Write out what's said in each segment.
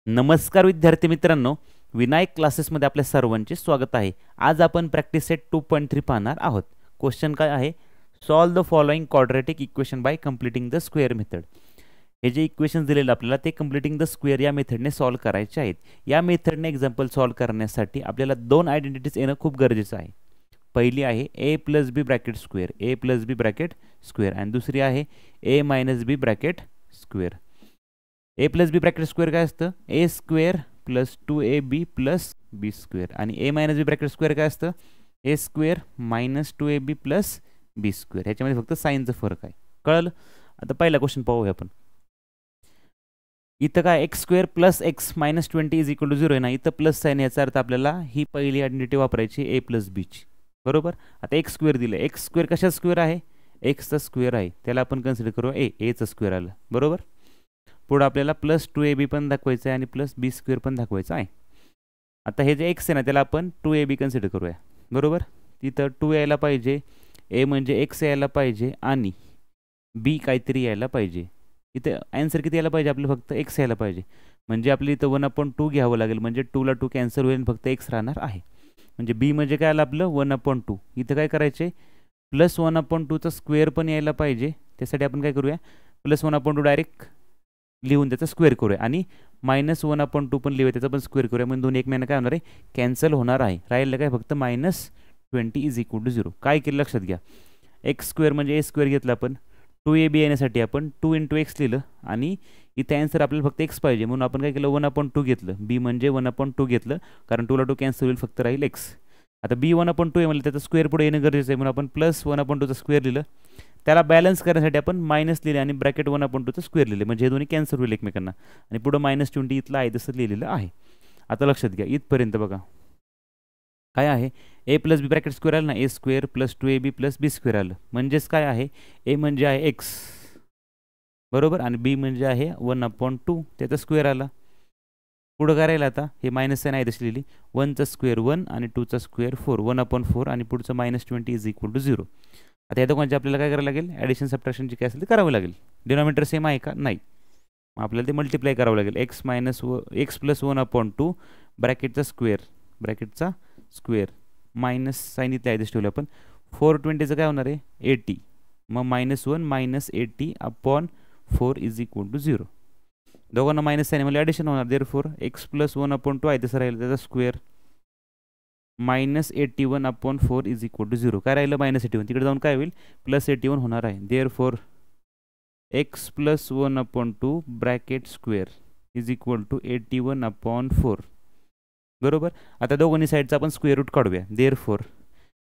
नमस्कार विद्यार्थी मित्रांनो, विनायक क्लासेसमध्ये आपल्या सर्वांचे स्वागत आहे. आज आपण प्रॅक्टिस सेट 2.3 पाहणार आहोत. क्वेश्चन काय आहे? Solve the following quadratic equation by completing the square method. हे जे इक्वेशन दिलेलं आपल्याला ते कंप्लीटिंग द स्क्वेअर या मेथडने सॉल्व करायचे आहेत. या मेथडने एक्झाम्पल सॉल्व करण्यासाठी आपल्याला दोन आयडेंटिटीज येणं खूप गरजेचं आहे. पहिली आहे a plus B bracket square, a plus B bracket square, आणि दुसरी आहे a minus B bracket square. A plus B bracket square काय असतं? A square plus 2ab plus B square, आणि A minus B bracket square काय असतं? A square minus 2ab plus B square. ह्याच्यामध्ये फक्त साईनचा फरक आहे. कळलं? आता पहिला क्वेश्चन पाहूया आपण. इथं काय x square plus x minus 20 is equal to 0 आहे ना. इथं प्लस साईन, याचा अर्थ आपल्याला ही पहिली आयडेंटिटी वापरायची ए प्लस बीची. बरोबर. आता एक्स स्क्वेअर दिलं. एक्स स्क्वेअर कशा स्क्वेअर आहे? एक्सचा स्क्वेअर आहे, त्याला आपण कन्सिडर करू एचं स्क्वेअर आलं. बरोबर. पुढं आपल्याला प्लस 2ab पण दाखवायचं आहे आणि प्लस बी स्क्वेअर पण दाखवायचं आहे. आता हे जे एक्स आहे ना, त्याला आपण 2ab कन्सिडर करूया. बरोबर. तिथं 2 यायला पाहिजे, ए म्हणजे एक्स यायला पाहिजे आणि बी काहीतरी यायला पाहिजे. इथं आन्सर किती यायला पाहिजे? आपलं फक्त एक्स यायला पाहिजे. म्हणजे आपलं इथं 1/2 घ्यावं लागेल, म्हणजे 2ला 2 कॅन्सल होईल, फक्त एक्स राहणार आहे. म्हणजे बी म्हणजे काय आलं आपलं? 1/2. इथं काय करायचे? प्लस 1/2चा स्क्वेअर पण यायला पाहिजे. त्यासाठी आपण काय करूया? प्लस 1/2 डायरेक्ट लिहून त्याचा स्क्वेअर करूया, आणि मायनस 1/2 पण लिहूया, त्याचा पण स्क्वेअर करूया. म्हणजे दोन एकमेकांना काय होणार आहे? कॅन्सल होणार आहे. राहिलं काय? फक्त -20 इज इक्वल टू 0. काय केलं लक्षात घ्या. एक्स स्क्वेअर म्हणजे ए स्क्वेअर घेतला आपण. 2ab येण्यासाठी आपण 2 × x लिहिलं, आणि इथे आन्सर आपल्याला फक्त एक्स पाहिजे, म्हणून आपण काय केलं? 1/2 घेतलं. बी म्हणजे 1/2 घेतलं, कारण 2ला 2 कॅन्सल होईल, फक्त राहील एक्स. आता बी 1/2 आहे म्हणजे त्याचा स्क्वेअर पुढे येणं गरजेचं आहे, म्हणून आपण प्लस 1/2चा स्क्वेअर लिहिलं. त्याला बॅलन्स करण्यासाठी आपण मायनस लिहिले आणि ब्रॅकेट 1/2चा स्क्वेअर लिहिले, म्हणजे हे दोन्ही कॅन्सल होईल एकमेकांना. आणि पुढं -20 इथलं आहे तसं लिहिलेलं आहे. आता लक्षात घ्या, इथपर्यंत बघा काय आहे? ए प्लस बी ब्रॅकेट स्क्वेअर आलं ना, ए square plus 2ab plus B square आलं. म्हणजेच काय आहे? ए म्हणजे आहे एक्स, बरोबर, आणि बी म्हणजे आहे 1/2, त्याचा स्क्वेअर आला. पुढं करायला आता हे मायनस साईन आहे तशी लिहिली. 1चा स्क्वेअर 1 आणि 2चा स्क्वेअर 4, 1/4, आणि पुढचं -20 इज इक्वल टू 0. आता या दोघांची आपल्याला काय करावं लागेल? ॲडिशन सबट्रॅक्शन जे काय असेल ते करावं लागेल. डिनॉमिनेटर सेम आहे का? नाही. मग आपल्याला ते मल्टिप्लाय करावं लागेल. एक्स प्लस 1/2 ब्रॅकेटचा स्क्वेअर मायनस साईन इथले आहे ठेवलं आपण. 420चं काय होणार आहे? 80. मग -1 -80/4 इज इक्वल टू 0. दोघांना मायनस साईन मला ॲडिशन होणार. देअरफॉर एक्स प्लस 1/2 आहे तसं राहील, त्याचा स्क्वेअर -81/4 इज इक्वल टू 0. काय राहिलं? -81. तिकडे जाऊन काय होईल? +81 होणार आहे. Therefore x plus 1/2 bracket square is equal to 81/4. बरोबर. आता दोघांनी साईडचा आपण स्क्वेअर रूट काढूया. Therefore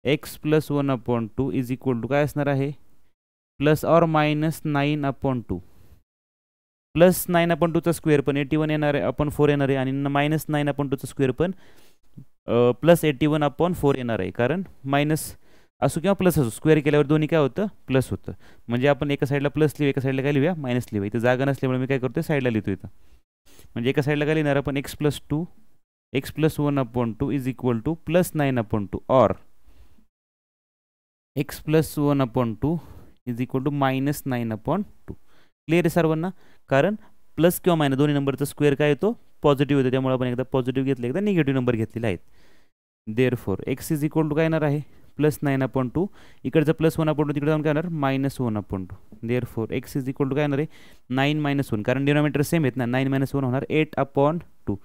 x plus 1/2 is equal to काय असणार आहे? Plus or minus 9/2. प्लस 9/2चा स्क्वेअर पण 81 येणार आहे, आपण 4 येणार आहे, आणि मायनस 9/2चा स्क्वेअर पण प्लस 81/4 येणार आहे. कारण मायनस असो किंवा प्लस असो, स्क्वेअर केल्यावर दोन्ही काय होतं? प्लस होतं. म्हणजे आपण एका साईडला प्लस लिहूया, एका साईडला काय लिहूया? मायनस लिहूया. इथं जागा नसल्यामुळे मी काय करतो? साईडला लिहितो इथं. म्हणजे एका साईडला काय लिहिणार आपण? X plus 1/2 is equal to plus 9/2, or x plus 1/2 is equal to minus 9/2. Clear आहे सर्वांना? कारण प्लस किंवा मायनस दोन्ही नंबरचा स्क्वेअर काय येतो? पॉझिटिव्ह येतो. त्यामुळे आपण एकदा पॉझिटिव्ह घेतले, एकदा निगेटिव्ह नंबर घेतलेले आहेत. Therefore x is equal to काय येणार आहे? प्लस 9/2. इकडचं प्लस 1/2 तिकडे जाऊन काय येणार? -1/2. Therefore x is equal to काय येणार आहे? 9 - 1, कारण डिनॉमिनेटर सेम आहेत ना. 9 - 1 होणार 8/2.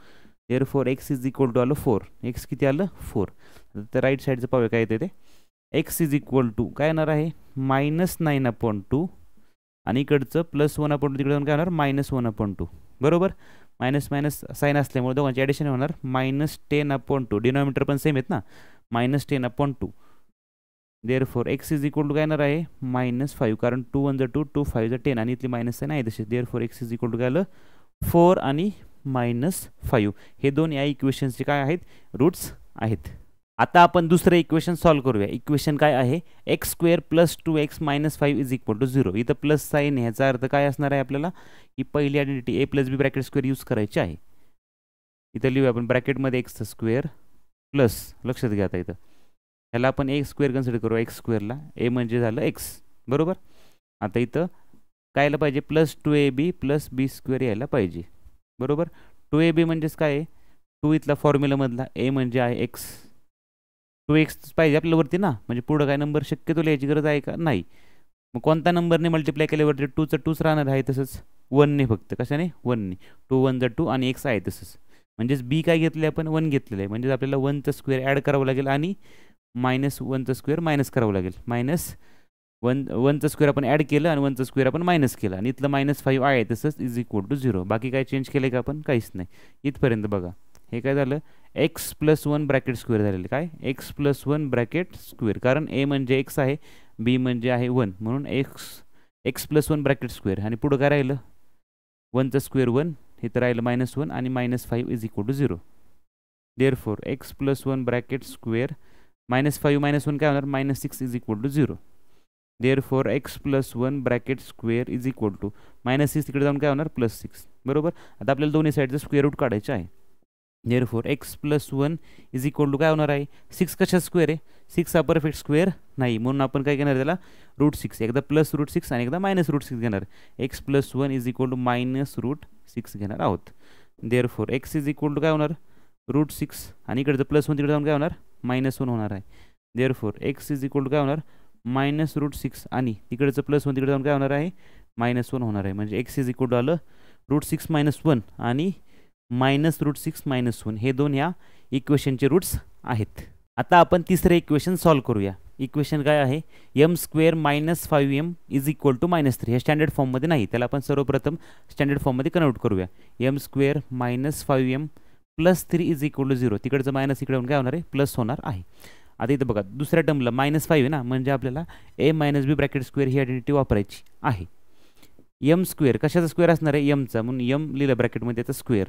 Therefore x is equal to आलं 4. एक्स किती आलं? 4. तर राईट साईडचं पाहूया काय येते ते. एक्स इज इक्वल टू काय येणार आहे? -9/2, आणि इकडचं प्लस 1/2 तिकडे जाऊन काय होणार? -1/2. बरोबर. मायनस मायनस साईन असल्यामुळे दोघांची ॲडिशन होणार -10/2. डिनॉमिनेटर पण सेम आहेत ना. -10/2. Therefore x is equal to काय येणार आहे? -5, कारण 2 × 2 2 5 10, आणि इथली मायनस साईन आहे तशी. Therefore x is equal to काय आलं? 4 आणि -5. हे दोन या इक्वेशन्सचे काय आहेत? रूट्स आहेत. आता आपण दुसरं इक्वेशन सॉल्व करूया. इक्वेशन काय आहे? X square plus 2x minus 5 is equal to 0. इथं प्लस साईन, ह्याचा अर्थ काय असणार आहे? आपल्याला ही पहिली आयडेंटिटी ए plus B bracket square use करायची आहे. इथं लिहूया आपण ब्रॅकेटमध्ये एक्सचा स्क्वेअर प्लस, लक्षात घ्या आता इथं ह्याला आपण ए स्क्वेअर कन्सिडर करू. एक्स स्क्वेअरला ए म्हणजे झालं एक्स, बरोबर. आता इथं काय यायला पाहिजे? +2ab + b² यायला पाहिजे, बरोबर. 2ab म्हणजेच काय आहे, 2 इथला फॉर्म्युलामधला ए म्हणजे आहे एक्स, 2x पाहिजे आपल्यावरती ना, म्हणजे पुढं काय नंबर शक्यतो लिहायची गरज आहे का, नाही. मग कोणत्या नंबरने मल्टिप्लाय केल्यावरती 2चं 2च राहणार आहे, तसंच 1ने, फक्त कशाने 1ने, 2 1 जा 2 आणि एक्स आहे तसंच. म्हणजेच बी काय घेतले आपण, 1 घेतलेलं आहे, म्हणजेच आपल्याला 1चं स्क्वेअर ॲड करावं लागेल आणि -1चं स्क्वेअर मायनस करावं लागेल. -1चं स्क्वेअर आपण ॲड केलं आणि 1चं स्क्वेअर आपण मायनस केलं आणि इथलं -5 आहे तसंच इज इक्वल टू 0. बाकी काय चेंज केलं का आपण, काहीच नाही. इथपर्यंत बघा, हे काय झालं, एक्स प्लस 1 ब्रॅकेट स्क्वेअर झालेलं, काय एक्स प्लस 1 ब्रॅकेट स्क्वेअर, कारण ए म्हणजे एक्स आहे, बी म्हणजे आहे 1, म्हणून एक्स प्लस 1 ब्रॅकेट स्क्वेअर. आणि पुढं काय राहिलं, 1चं स्क्वेअर 1, इथं राहिलं -1 आणि -5 is equal to 0. Therefore x plus 1 bracket square -5 -1 काय होणार, -6 is equal to 0. Therefore x plus 1 bracket square is equal to -6 तिकडे जाऊन काय होणार, +6. बरोबर. आता आपल्याला दोन्ही साईडचं स्क्वेअर रूट काढायचं आहे. Therefore x plus 1 is equal to काय होणार आहे, 6 कशा स्क्वेअर आहे, 6 हा परफेक्ट स्क्वेअर नाही, म्हणून आपण काय घेणार त्याला, √6, एकदा +√6 आणि एकदा -√6 घेणार. X plus 1 is equal to -√6 घेणार आहोत. Therefore x is equal to काय होणार, √6 आणि इकडचं +1 तिकडे जाऊन काय होणार, -1 होणार आहे. Therefore x is equal to काय होणार, -√6 आणि तिकडचं +1 तिकडे जाऊन काय होणार आहे, -1 होणार आहे. म्हणजे एक्स इज इक्वल टू आलं √6 - 1 आणि -√6 - 1, हे दोन ह्या इक्वेशनचे रूट्स आहेत. आता आपण तिसरे इक्वेशन सॉल्व्ह करूया. इक्वेशन काय आहे, m² - 5m is equal to -3. हे स्टँडर्ड फॉर्ममध्ये नाही, त्याला आपण सर्वप्रथम स्टँडर्ड फॉर्ममध्ये कन्वर्ट करूया. m² - 5m + 3 is equal to 0. तिकडचं मायनस इकडे काय होणार आहे, प्लस होणार आहे. आता इथं बघा, दुसऱ्या टर्मला -5 आहे ना, म्हणजे आपल्याला a - b bracket square he identity वापरायची आहे. m² कशाचा स्क्वेअर असणार आहे, mचा, म्हणून m लिहिलं ब्रॅकेटमध्ये, त्याचा स्क्वेअर,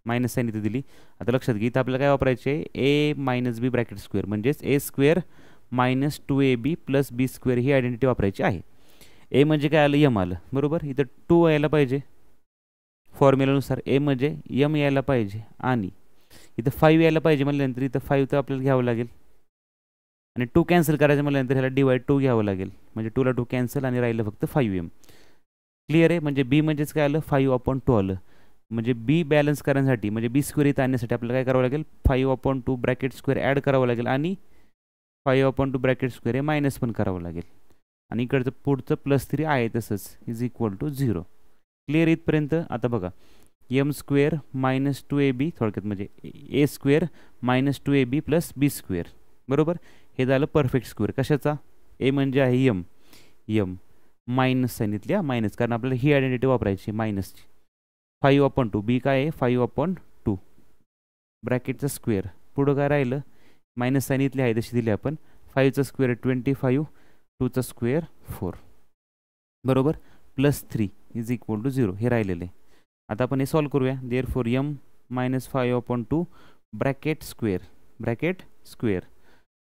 मायनस साईन इथे दिली. आता लक्षात घे, इथं आपल्याला काय वापरायचे आहे, a - b ब्रॅकेट स्क्वेअर, म्हणजेच a² - 2ab + b² ही आयडेंटिटी वापरायची आहे. a म्हणजे काय आलं, m आलं, बरोबर. इथं 2 यायला पाहिजे फॉर्म्युलानुसार, a म्हणजे m यायला पाहिजे आणि इथं 5 यायला पाहिजे म्हटल्यानंतर इथं 5 तर आपल्याला घ्यावं लागेल आणि 2 कॅन्सल करायचं म्हटल्यानंतर ह्याला डिवाइड 2 घ्यावं लागेल, म्हणजे 2 ला 2 कॅन्सल आणि राहिलं फक्त 5m. क्लिअर आहे. म्हणजे b म्हणजेच काय आलं, 5/2 आलं. म्हणजे बी बॅलन्स करण्यासाठी, म्हणजे b² इथं आणण्यासाठी आपल्याला काय करावं लागेल, 5/2 ब्रॅकेट स्क्वेअर ॲड करावं लागेल आणि 5/2 ब्रॅकेट स्क्वेअर हे मायनस पण करावं लागेल आणि इकडचं पुढचं +3 आहे तसंच इज इक्वल टू 0. क्लिअर इथपर्यंत. आता बघा, m² - 2ab, थोडक्यात म्हणजे a² - 2ab + b², बरोबर. हे झालं परफेक्ट स्क्वेअर. कशाचा, a म्हणजे आहे m मायनस सांगितल्या, मायनस, कारण आपल्याला ही आयडेंटिटी वापरायची मायनसची. 5/2 बी काय आहे, 5/2 ब्रॅकेटचा स्क्वेअर, पुढं काय राहिलं, मायनस सांगितले आहे तशी दिली आपण. 5चा स्क्वेअर 25, 2चा स्क्वेअर 4, बरोबर, +3 इज इक्वल टू 0, हे राहिलेलं आहे. आता आपण हे सॉल्व्ह करूया. देअरफॉर m - 5/2 ब्रॅकेट स्क्वेअर,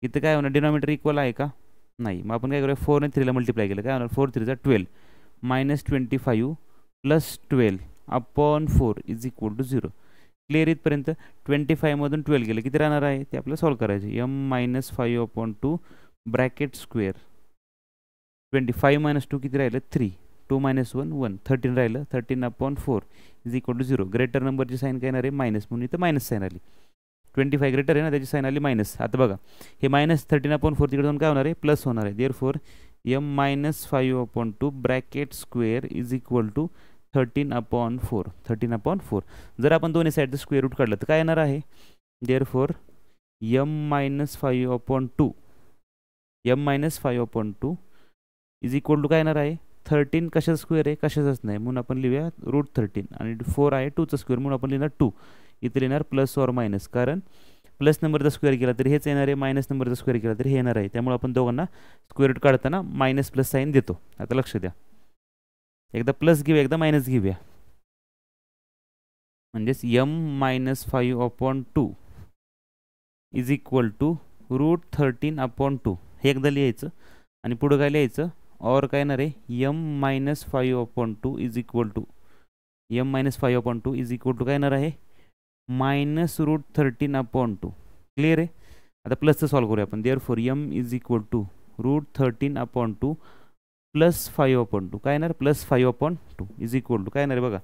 इथं काय होणार, डिनॉमिनेटर इक्वल आहे का, नाही. मग आपण काय करूया, 4 ने 3 ला मल्टिप्लाय केलं, काय होणार, 4 3 = 12, -25 + 12/4 इज इक्वल टू 0. क्लिअर इथपर्यंत. 25 मधून 12 गेलं, किती राहणार आहे ते आपल्याला सॉल्व्ह करायचे. m - 5/2 ब्रॅकेट स्क्वेअर, 25 - 2 किती राहिलं, 3, 2 - 1 1, 13 राहिलं, 13/4 इज इक्वल टू 0. ग्रेटर नंबरची साईन काय येणार आहे, मायनस, म्हणून इथं मायनस साईन आली. 25 ग्रेटर आहे ना, त्याची साईन आली मायनस. आता बघा, हे -13/4 तिकडे जाऊन काय होणार आहे, प्लस होणार आहे. Therefore m - 5/2 bracket square is equal to 13/4. जर आपण दोन्ही साईडचं स्क्वेअर रूट काढलं तर काय येणार आहे. Therefore m - 5/2 is equal to काय येणार आहे, 13 कशाचा स्क्वेअर आहे, कशाचाच नाही, म्हणून आपण लिहूया √13 आणि 4 आहे 2चा स्क्वेअर, म्हणून आपण लिहिणार 2. इथे लिहिणार प्लस ऑर मायनस, कारण प्लस नंबरचा स्क्वेअर केला तरी हेच येणार आहे, मायनस नंबरचा स्क्वेअर केला तरी हे येणार आहे. त्यामुळे आपण दोघांना स्क्वेअर रूट काढताना मायनस प्लस साईन देतो. आता लक्ष द्या, एकदा प्लस घेऊया, एकदा मायनस घेऊया. म्हणजेच m - 5/2 इज इक्वल टू √13/2, हे एकदा लिहायचं आणि पुढं काय लिहायचं, और काय येणार आहे, m - 5/2 इज इक्वल टू काय येणार आहे, -√13/2. क्लिअर आहे. आता प्लसचं सॉल्व्ह करूया आपण. Therefore m is equal to √13/2 + 5/2 काय येणार, +5/2 इज इक्वल टू काय येणार आहे बघा,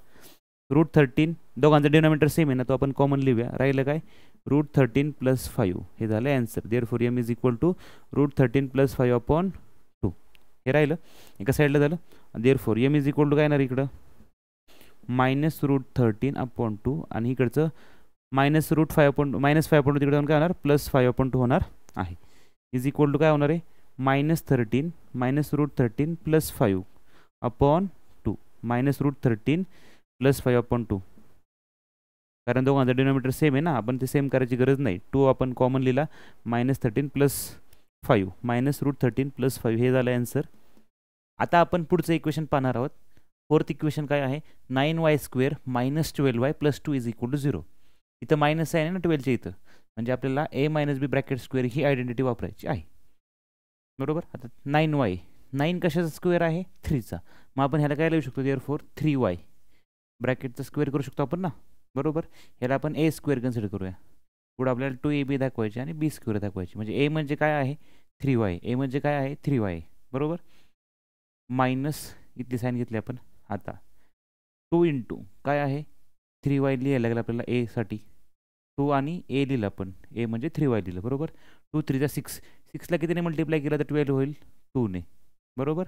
√13 दोघांचा डिनॉमिनेटर सेम आहे ना, तो आपण कॉमन लिहूया. राहिलं काय √13 + 5 हे झालं answer. Therefore m is equal to √13 + 5/2 हे राहिलं एका साईडला झालं. Therefore m is equal to काय येणार इकडं -√13/2 आणि इकडचं -5/2 तिकडे जाऊन काय होणार +5/2 होणार आहे. इज इक्वल टू काय होणार आहे -13 -√13 + 5/2 -√13 + 5/2 कारण दोघांचा डिनॉमिनेटर सेम आहे ना, आपण ते सेम करायची गरज नाही. 2 आपण कॉमन लिहिला -13 + 5 -√13 + 5 हे झालं आन्सर. आता आपण पुढचं इक्वेशन पाहणार आहोत. फोर्थ इक्वेशन काय आहे 9y² - 12y + 2 is equal to 0. इथं मायनस आहे ना 12च्या इथं, म्हणजे आपल्याला a - b bracket square he identity वापरायची आहे. बरोबर. आता 9y 9 कशाचा स्क्वेअर आहे 3चा, मग आपण ह्याला काय लिहू शकतो देअरफॉर 3y ब्रॅकेटचा स्क्वेअर करू शकतो आपण ना. बरोबर. ह्याला आपण a² कन्सिडर करूया. पुढे आपल्याला 2ab दाखवायचे आणि b² दाखवायची. म्हणजे a म्हणजे काय आहे 3y, a म्हणजे काय आहे 3y. बरोबर. मायनस इथली साईन घेतली आपण. आता 2 × काय आहे 3y लिहायला लागेल आपल्याला a साठी. 2 आणि a लिहिलं आपण, a म्हणजे 3y लिहिलं. बरोबर. 2 3 6 6ला कितीने मल्टिप्लाय केला तर 12 होईल 2ने. बरोबर.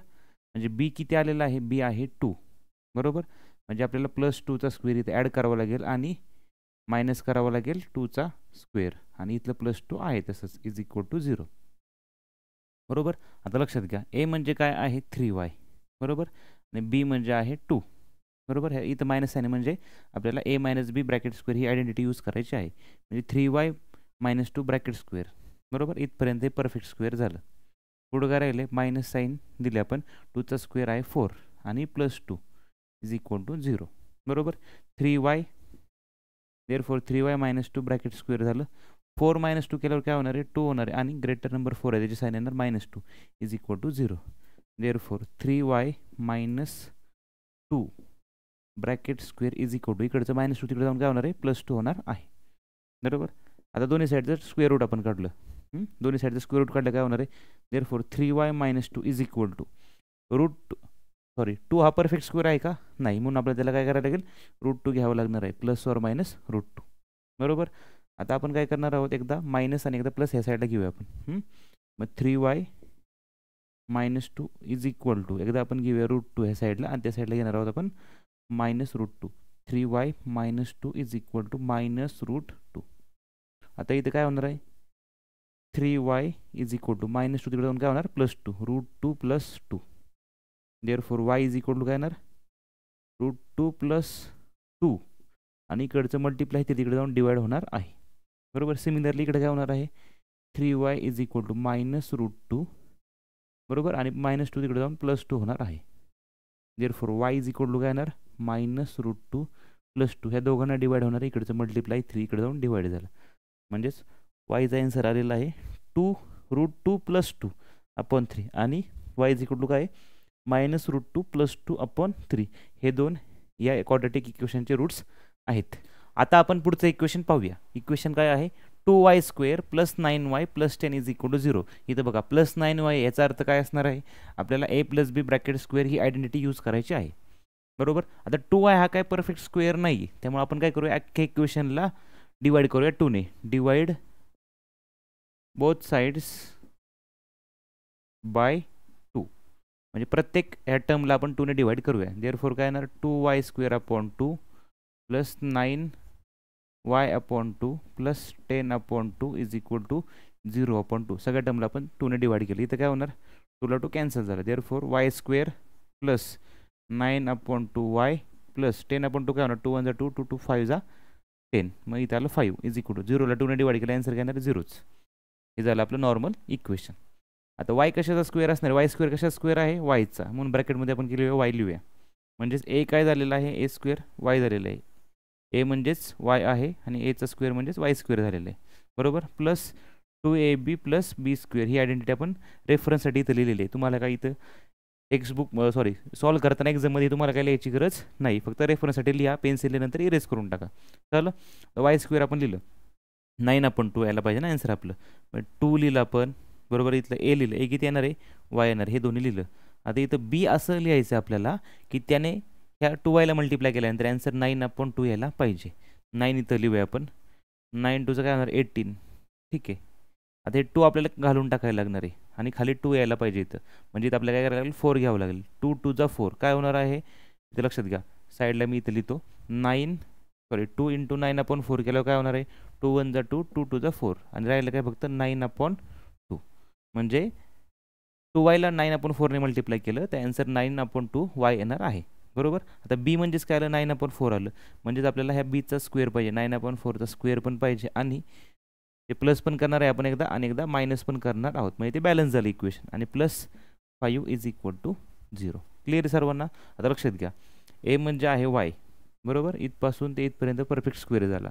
म्हणजे b किती आलेला आहे b आहे 2. बरोबर. म्हणजे आपल्याला +2चा स्क्वेअर इथे ॲड करावा लागेल आणि मायनस करावा लागेल 2चा स्क्वेअर आणि इथलं +2 आहे तसंच इज इक्वल टू 0. बरोबर. आता लक्षात घ्या a म्हणजे काय आहे 3y. बरोबर. आणि b म्हणजे आहे 2. बरोबर. हे इथं मायनस आहे म्हणजे आपल्याला a - b bracket square he identity use करायची आहे. म्हणजे 3y - 2 ब्रॅकेट स्क्वेअर. बरोबर. इथपर्यंत हे परफेक्ट स्क्वेअर झालं. पुढं काय राहिले मायनस साईन दिली आपण. 2चा स्क्वेअर आहे 4 आणि +2 इज इक्वल टू 0. बरोबर. 3y therefore 3y - 2 bracket square झालं. 4 - 2 केल्यावर काय होणार आहे 2 होणार आहे आणि ग्रेटर नंबर 4 आहे त्याची साईन येणार -2 is equal to 0. Therefore 3y - 2 bracket square is equal to इकडचं -2 तिकडे जाऊन काय होणार आहे +2 होणार आहे. बरोबर. आता दोन्ही साईडचं स्क्वेअर रूट आपण काढलं. दोन्ही साईडचं स्क्वेअर रूट काढलं काय होणार आहे therefore 3y - 2 is equal to 2 हा परफेक्ट स्क्वेअर आहे का नाही, म्हणून आपल्याला त्याला काय करायला लागेल √2 घ्यावं लागणार आहे +or - √2. बरोबर. आता आपण काय करणार आहोत एकदा मायनस आणि एकदा प्लस ह्या साईडला घेऊया आपण. मग 3y - 2 इज इक्वल टू एकदा आपण घेऊया √2 ह्या साईडला आणि त्या साईडला घेणार आहोत आपण -√2. 3y - 2 is equal to -√2. आता इथे काय होणार आहे 3y इज इक्वल टू -2 तिकडे जाऊन काय होणार +2 √2 + 2. Therefore y is equal to काय येणार √2 + 2 आणि इकडचं मल्टिप्लाय ते तिकडे जाऊन डिवाइड होणार आहे. बरोबर. सिमिलरली इकडे काय होणार आहे 3y इज इक्वल टू -√2. बरोबर. आणि -2 तिकडे जाऊन +2 होणार आहे. Therefore y is equal to काय येणार -√2 + 2 ह्या दोघांना डिवाइड होणार आहे. इकडचं मल्टिप्लाय 3 इकडे जाऊन डिवाइड झालं. म्हणजेच yचा आन्सर आलेला आहे 2 √2 + 2/3 आणि y इज इक्वल टू काय -√2 + 2/3 हे दोन या क्वाड्रॅटिक इक्वेशनचे रूट्स आहेत. आता आपण पुढचं इक्वेशन पाहूया. इक्वेशन काय आहे 2y² + 9y + 10 is equal to 0. इथं बघा +9y याचा अर्थ काय असणार आहे आपल्याला a + b bracket square he identity use करायची आहे. बरोबर. आता 2y हा काय परफेक्ट स्क्वेअर नाही, त्यामुळे आपण काय करूया अख्ख्या इक्वेशनला डिवाइड करूया 2ने. डिवाइड बोथ साइड्स बाय 2 म्हणजे प्रत्येक ह्या टर्मला आपण 2ने डिवाइड करूया. देअरफॉर काय येणार 2y² + 9y/2 + 10/2 is equal to 0/2. सगळ्या टर्मला आपण 2ने डिवाइड केलं. इथं काय होणार 2 ला 2 कॅन्सल झालं. देअरफॉर y² + 9/2y + 10/2 काय होणार 2 1 2 2 2 5 10. मग इथं आलं 5 इज इक्वल टू 0ला 2ने डिवाइड केलं आन्सर काय येणार 0च. हे झालं आपलं नॉर्मल इक्वेशन. आता y कशाचा स्क्वेअर असणार y² कशाचा स्क्वेअर आहे yचा, म्हणून ब्रॅकेटमध्ये आपण केली y लिहूया. म्हणजेच a काय झालेला आहे a² y झालेलं आहे. a म्हणजेच y आहे आणि a चा स्क्वेअर म्हणजेच y² झालेलं आहे. बरोबर. प्लस 2ab + b² ही आयडेंटिटी आपण रेफरन्ससाठी इथं लिहिलेली आहे. तुम्हाला काय इथं सॉल्व करताना एक्झाममध्ये तुम्हाला काय लिहायची गरज नाही, फक्त रेफरन्ससाठी लिहा. पेन्सिल नंतर इरेज करून टाका. झालं. y² आपण लिहिलं 9/2 यायला पाहिजे ना आन्सर आपलं. 2 लिहिलं आपण. बरोबर. इथलं a लिहिलं, a किती येणार आहे y येणार, हे दोन्ही लिहिलं. आता इथं b असं लिहायचं आपल्याला की त्याने ह्या 2y मल्टिप्लाय केल्यानंतर आन्सर 9/2 यायला पाहिजे. 9 इथं लिहूया आपण. 9 2चं काय होणार 18. ठीक आहे. आता हे 2 आपल्याला घालून टाकायला लागणार आहे आणि खाली 2 यायला पाहिजे इथं. म्हणजे इथं आपल्याला काय करायला लागेल 4 घ्यावं लागेल. 2 2 4 काय होणार आहे इथं लक्षात घ्या. साईडला मी इथं लिहितो 2 × 9/4 केल्यावर काय होणार आहे 2 1 2 2 2 4 आणि राहिलं काय फक्त 9/2. म्हणजे 2y ला 9/4 ने मल्टिप्लाय केलं तर आन्सर 9/2y येणार आहे. बरोबर. आता बी म्हणजेच काय आलं 9/4 आलं. म्हणजेच आपल्याला ह्या बीचा स्क्वेअर पाहिजे. 9/4चा स्क्वेअर पण पाहिजे आणि ते प्लस पण करणार आहे आपण एकदा आणि एकदा मायनस पण करणार आहोत. म्हणजे ते बॅलन्स झालं इक्वेशन आणि +5 = 0. क्लिअर सर्वांना. आता लक्षात घ्या ए म्हणजे आहे वाय. बरोबर. इथपासून ते इथपर्यंत परफेक्ट स्क्वेअर झाला.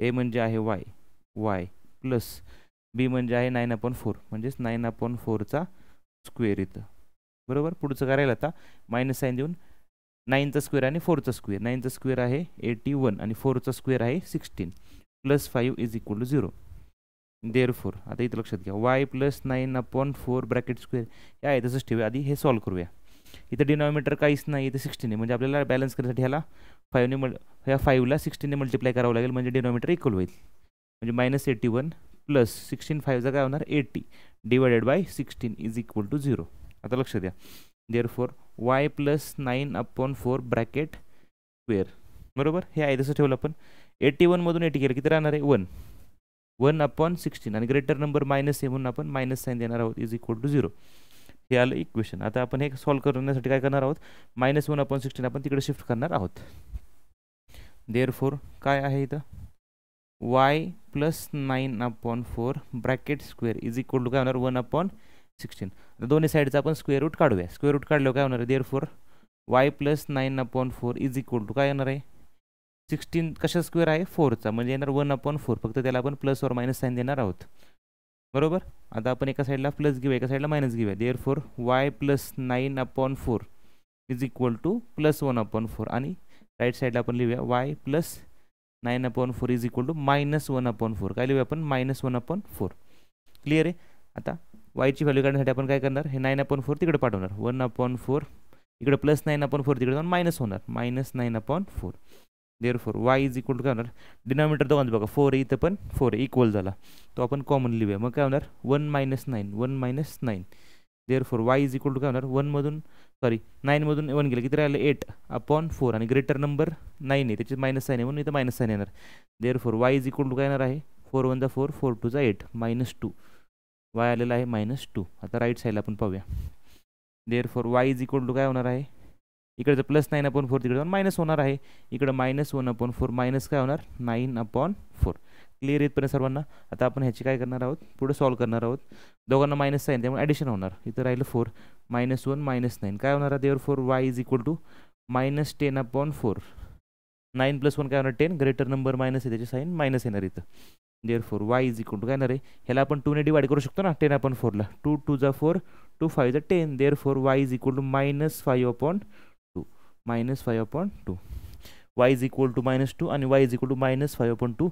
ए म्हणजे आहे वाय प्लस बी म्हणजे आहे 9/4 म्हणजेच 9/4चा स्क्वेअर इथं. बरोबर. पुढचं करायला आता मायनस साईन देऊन 9चा स्क्वेअर आणि 4चा स्क्वेअर. 9चा स्क्वेअर आहे 81 आणि 4चा स्क्वेअर आहे 16 +5 = 0. देअरफॉर आता इथं लक्षात घ्या y + 9/4 ब्रॅकेट स्क्वेअर हे आहे तसंच ठेवूया. आधी हे सॉल्व्ह करूया. इथं डिनॉमिनेटर काहीच नाही, इथं 16 आहे. म्हणजे आपल्याला बॅलन्स करण्यासाठी ह्याला 5ने ह्या 5ला 16ने मल्टिप्लाय करावं लागेल. म्हणजे डिनॉमिनेटर इक्वल होईल. म्हणजे -81 + 16 5चा काय होणार 80 / 16 = 0. आता लक्ष द्या. Therefore y + 9/4 bracket square. बरोबर. हे आहे तसं ठेवलं आपण. 81 मधून 80 केलं किती राहणार आहे 1/16 आणि ग्रेटर नंबर मायनस आहे म्हणून आपण मायनस साईन देणार आहोत = 0. हे आलं इक्वेशन. आता आपण हे सॉल्व्ह करण्यासाठी काय करणार आहोत -1/16 आपण तिकडे शिफ्ट करणार आहोत. देअरफॉर काय आहे इथं y + 9/4 ब्रॅकेट स्क्वेअर = काय होणार 1/16. दोन्ही साईडचा आपण स्क्वेअर रूट काढूया. स्क्वेअर रूट काढल्यावर काय होणार आहे देअरफॉर y + 9/4 = काय येणार आहे 16 कशा स्क्वेअर आहे 4चा म्हणजे येणार 1/4. फक्त त्याला आपण प्लस और मायनस साईन देणार आहोत. बरोबर. आता आपण एका साईडला प्लस घेऊया एका साईडला मायनस घेऊया. देअरफॉर y + 9/4 = +1/4 आणि राईट साईडला आपण लिहूया y + 9/4 = -1/4. काय लिहूया आपण -1/4. क्लिअर आहे. आता वायची व्हॅल्यू काढण्यासाठी आपण काय करणार हे 9/4 तिकडे पाठवणार 1/4 इकडे +9/4 तिकडे जाऊन मायनस होणार -9/4. देअरफॉर y = काय होणार डिनॉमिनेटर दोघांचं बघा 4 इथं पण 4 इक्वल झाला तो आपण कॉमन लिहूया. मग काय होणार 1 - 9 देअरफॉर y = काय होणार 9 मधून 1 गेलं किती राहिलं 8/4 आणि ग्रेटर नंबर 9 आहे त्याची मायनस साईन आहे म्हणून इथं मायनस साईन येणार. देअरफॉर y = काय येणार आहे 4 1 4 4 2 8 -2 y आलेला आहे -2. आता राईट साईडला आपण पाहूया. देअरफॉर y = काय होणार आहे इकडचं +9/4 तिकडे जाऊन मायनस होणार आहे. इकडं -1/4 मायनस काय होणार 9/4. क्लिअर येतपर्यंत सर्वांना. आता आपण ह्याची काय करणार आहोत पुढे सॉल्व्ह करणार आहोत. दोघांना मायनस साईन त्यामुळे ॲडिशन होणार. इथं राहिलं 4 -1 -9 काय होणार आहे देअरफॉर y = -10/4. 9 + 1 काय होणार 10 ग्रेटर नंबर मायनस आहे त्याची साईन मायनस येणार इथं. देअरफॉर y = काय येणार आहे ह्याला आपण 2ने डिवाइड करू शकतो ना 10/4ला 2 2 4 2 5 10. Therefore y = -5/2 -5/2. y = -2 आणि y = -5/2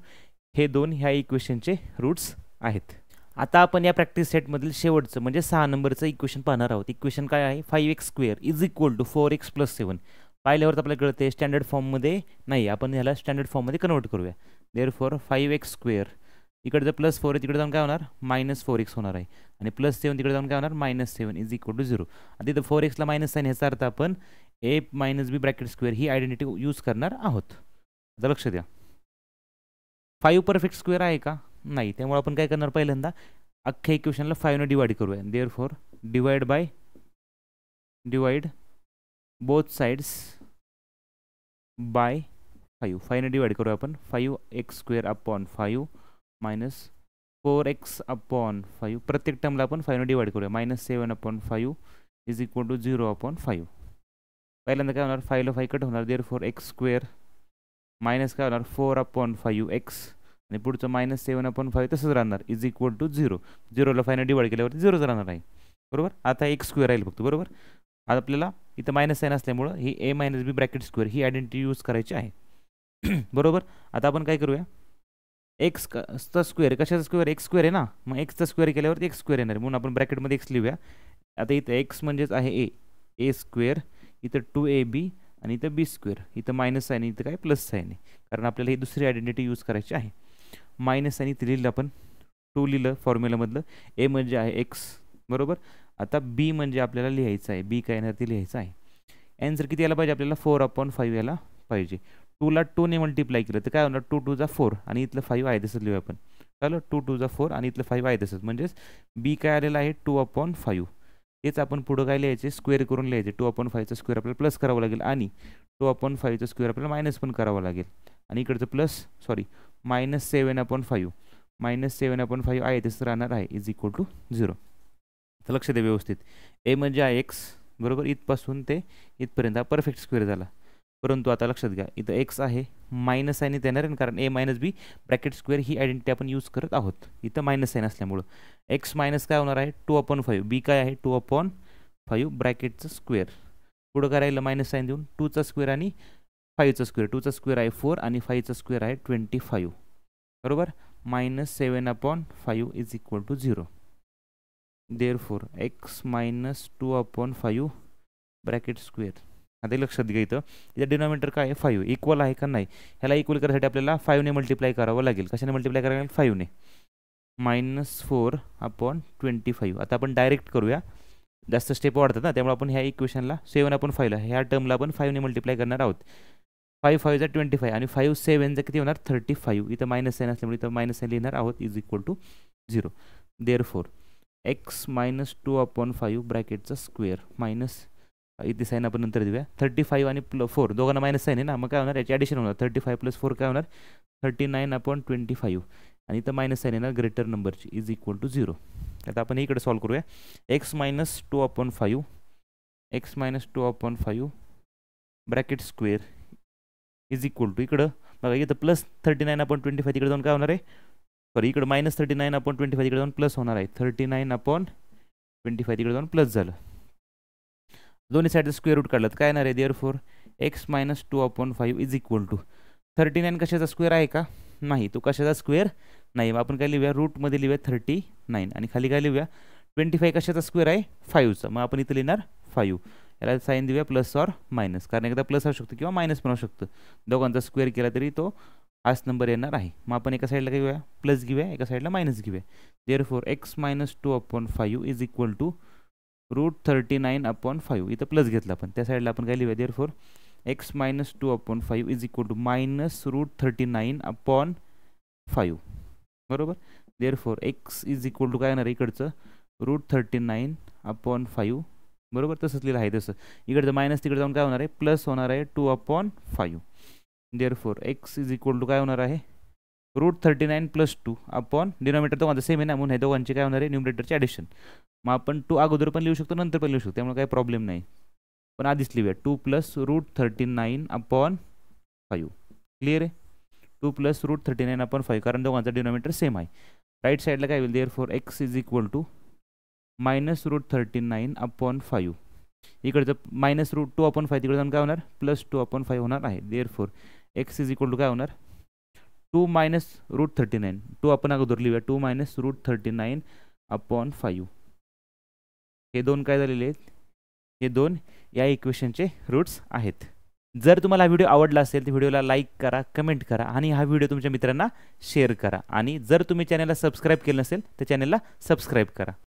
हे दोन ह्या इक्वेशनचे रूट्स आहेत. आता आपण या प्रॅक्टिस सेटमधील शेवटचं म्हणजे 6 नंबरचं इक्वेशन पाहणार आहोत. इक्वेशन काय आहे 5x² = 4x + 7. पाहिल्यावर आपल्याला कळते स्टँडर्ड फॉर्ममध्ये नाही आपण ह्याला स्टँडर्ड फॉर्ममध्ये कन्वर्ट करूया. देअरफॉर 5x² इकडचं +4 आहे तिकडे जाऊन काय होणार -4x होणार आहे आणि +7 तिकडे जाऊन काय होणार -7 = 0. आता इथं 4x ला मायनस साईन ह्याचा अर्थ आपण a - b bracket square he identity use करणार आहोत. आता लक्ष द्या 5 परफेक्ट स्क्वेअर आहे का नाही. त्यामुळे आपण काय करणार पहिल्यांदा अख्ख्या इक्वेशनला 5ने डिवाइड करूया. Therefore divide both sides by 5ने डिवाइड करूया आपण 5x² / 5 -4x/5 प्रत्येक टर्मला आपण 5ने डिवाइड करूया. -7/5 = 0/5. पहिल्यांदा काय होणार 5 ला 5 कट होणार. देअरफॉर x² मायनस काय होणार 4/5x आणि पुढचं -7/5 तसंच राहणार = 0. 0ला 5ने डिवाइड केल्यावरती 0च राहणार आहे. बरोबर. आता x² राहील फक्त. बरोबर. आता आपल्याला इथं मायनस साईन असल्यामुळं ही a - b bracket square he identity use करायची आहे. बरोबर. आता आपण काय करूया एक्सचा स्क्वेअर कशाचा स्क्वेअर x² आहे ना मग एक्सचा स्क्वेअर केल्यावरती x² येणार म्हणून आपण ब्रॅकेटमध्ये x लिहूया. आता इथं x म्हणजेच आहे a² इथं 2ab आणि इथं बी स्क्वेअर, इथं मायनस साईन आहे, इथं काय प्लस साईन आहे, कारण आपल्याला ही दुसरी आयडेंटिटी यूज करायची आहे. मायनस साईन इथं लिहिलं आपण, 2 लिहिलं फॉर्म्युलामधलं. ए म्हणजे आहे एक्स, बरोबर. आता बी म्हणजे आपल्याला लिहायचं आहे, बी काय येणार ते लिहायचं आहे. आन्सर किती यायला पाहिजे आपल्याला, 4/5 यायला पाहिजे. 2ला 2ने मल्टिप्लाय केलं तर काय होणार, 2 2 जा 4 आणि इथलं 5 आहे तसंच लिहूया आपण. चालेल, 2 2 जा 4 आणि इथलं 5 आहे तसंच, म्हणजेच बी काय आलेलं आहे 2/5. तेच आपण पुढं काय लिहायचे, स्क्वेअर करून लिहायचे. 2/5चा स्क्वेअर आपल्याला प्लस करावं लागेल आणि 2/5चा स्क्वेअर आपल्याला मायनस पण करावं लागेल. आणि इकडचं प्लस -7/5 -7/5 आहे तसं राहणार आहे इज इक्वल टू 0. तर लक्ष द्या व्यवस्थित. ए म्हणजे आहे एक्स, बरोबर. इथपासून ते इथपर्यंत हा परफेक्ट स्क्वेअर झाला. परंतु आता लक्षात घ्या, इथं एक्स आहे, मायनस साईन येणार आहे, कारण ए मायनस बी ब्रॅकेट स्क्वेअर ही आयडेंटिटी आपण यूज करत आहोत. इथं मायनस साईन असल्यामुळं एक्स मायनस काय होणार आहे 2/5. बी काय आहे 2/5 ब्रॅकेटचं स्क्वेअर. पुढं काय राहिलं मायनस साईन देऊन 2चा स्क्वेअर आणि 5चा स्क्वेअर. 2चा स्क्वेअर आहे 4 आणि 5चा स्क्वेअर आहे 25, बरोबर. -7/5 is equal to 0. Therefore x minus 2/5 bracket square. आता लक्षात घ्या, इथं डिनॉमिनेटर काय आहे 5, इक्वल आहे का नाही. ह्याला इक्वल करण्यासाठी आपल्याला 5ने मल्टिप्लाय करावं लागेल. कशाने मल्टिप्लाय करावं लागेल, 5ने. -4/25. आता आपण डायरेक्ट करूया, जास्त स्टेप वाढतात ना, त्यामुळे आपण ह्या इक्वेशनला 7/5 ह्या टर्मला आपण 5ने मल्टिप्लाय करणार आहोत. 5 5 25 आणि 5 7 किती होणार 35. इथं मायनस साईन असल्यामुळे इथं मायनस साईन लिहिणार आहोत is equal to 0. Therefore x minus 2/5 ब्रॅकेटचा स्क्वेअर मायनस, इथे साईन आपण नंतर देऊया, 35 आणि 4 दोघांना मायनस साईन आहे ना, मग काय होणार याची ॲडिशन होणार. 35 + 4 काय होणार 39/25 आणि इथं मायनस साईन येणार ग्रेटर नंबरची इज इक्वल टू 0. आता आपण इकडे सॉल्व करूया. X minus 2/5 bracket square is equal to, इकडं बघा इथं प्लस 39/25 तिकडे जाऊन काय होणार आहे, सॉरी इकडं -39/25 तिकडे जाऊन प्लस होणार आहे. 39/25 तिकडे जाऊन प्लस झालं. दोन्ही साईडचं स्क्वेअर रूट काढलं तर काय येणार आहे, therefore x minus 2/5 is equal to 39 कशाचा स्क्वेअर आहे का, नाही, तो कशाचा स्क्वेअर नाही. मग आपण काय लिहूया, रूटमध्ये लिहूया 39 आणि खाली काय लिहूया 25 कशाचा स्क्वेअर आहे 5चा. मग आपण इथं लिहिणार 5. याला साईन देऊया प्लस और मायनस, कारण एकदा प्लस असू शकतो किंवा मायनस पण असू शकतं. दोघांचा स्क्वेअर केला तरी तो हाच नंबर येणार आहे. मग आपण एका साईडला काय घेऊया प्लस घेऊया, एका साईडला मायनस घेऊया. Therefore x minus 2/5 is equal to √39/5. इथं प्लस घेतला आपण, त्या साईडला आपण काय लिहूया, therefore x minus 2/5 is equal to -√39/5, बरोबर. Therefore x is equal to काय येणार इकडचं √39/5, बरोबर. तसंच लिहिलं आहे तसं. इकडचं मायनस तिकडे जाऊन काय होणार आहे प्लस होणार आहे 2/5. Therefore x is equal to काय होणार आहे √39 + 2 अपॉन डिनॉमिनेटर दोघांचं सेम आहे ना, म्हणून हे दोघांची काय होणार आहे न्यूमरेटरची ॲडिशन. मग आपण 2 अगोदर पण लिहू शकतो नंतर पण लिहू शकतो, त्यामुळे काही प्रॉब्लेम नाही. पण आधीच लिहूया 2 + √39/5. क्लिअर आहे, 2 + √39/5 कारण दोघांचा डिनॉमिनेटर सेम आहे. राईट साईडला काय होईल, therefore x is equal to -√39/5. इकडचं -√2/5 तिकडे जाऊन काय होणार +2/5 होणार आहे. Therefore x is equal to काय होणार 2 - √39. 2 आपण अगोदर लिहूया 2 - √39/5. हे दोन काय झालेले आहेत, हे दोन या इक्वेशनचे रूट्स आहेत. जर तुम्हाला हा व्हिडिओ आवडला असेल तर व्हिडिओला लाईक करा, कमेंट करा आणि हा व्हिडिओ तुमच्या मित्रांना शेअर करा. आणि जर तुम्ही चॅनलला सबस्क्राईब केलं नसेल तर चॅनलला सबस्क्राईब करा.